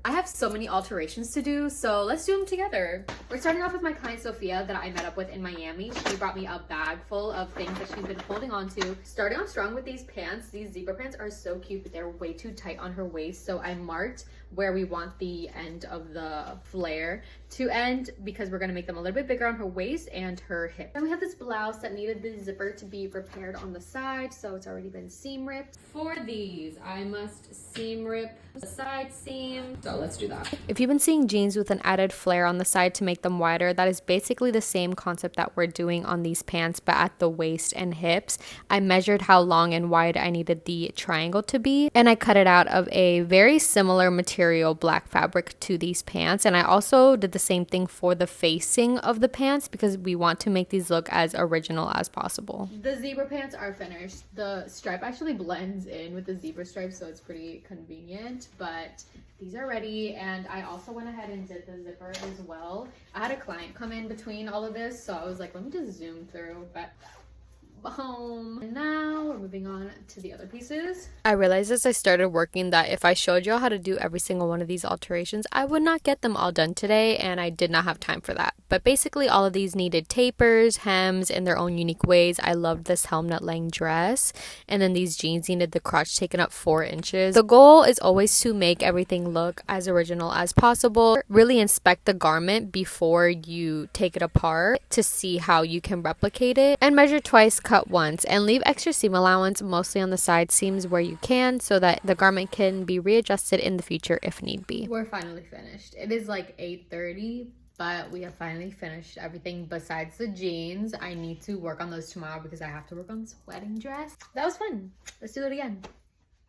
I have so many alterations to do, so let's do them together. We're starting off with my client Sophia that I met up with in Miami. She brought me a bag full of things that she's been holding on to. Starting off strong with these pants. These zebra pants are so cute, but they're way too tight on her waist, so I marked where we want the end of the flare to end because we're going to make them a little bit bigger on her waist and her hip. And we have this blouse that needed the zipper to be repaired on the side, so it's already been seam ripped. For these, I must seam rip the side seam, so let's do that. If you've been seeing jeans with an added flare on the side to make them wider, that is basically the same concept that we're doing on these pants, but at the waist and hips. I measured how long and wide I needed the triangle to be, and I cut it out of a very similar material black fabric to these pants. And I also did the same thing for the facing of the pants because we want to make these look as original as possible. The zebra pants are finished. The stripe actually blends in with the zebra stripe, so it's pretty convenient, but these are ready. And I also went ahead and did the zipper as well. I had a client come in between all of this, so I was like, let me just zoom through, but home. And now we're moving on to the other pieces. I realized as I started working that if I showed y'all how to do every single one of these alterations, I would not get them all done today, and I did not have time for that. But basically all of these needed tapers, hems in their own unique ways. I loved this helmet laying dress, and then these jeans needed the crotch taken up 4 inches. The goal is always to make everything look as original as possible. Really inspect the garment before you take it apart to see how you can replicate it, and measure twice, cut once, and leave extra seam allowance mostly on the side seams where you can so that the garment can be readjusted in the future if need be. We're finally finished. It is like 8:30, but we have finally finished everything besides the jeans. I need to work on those tomorrow because I have to work on this wedding dress. That was fun. Let's do it again.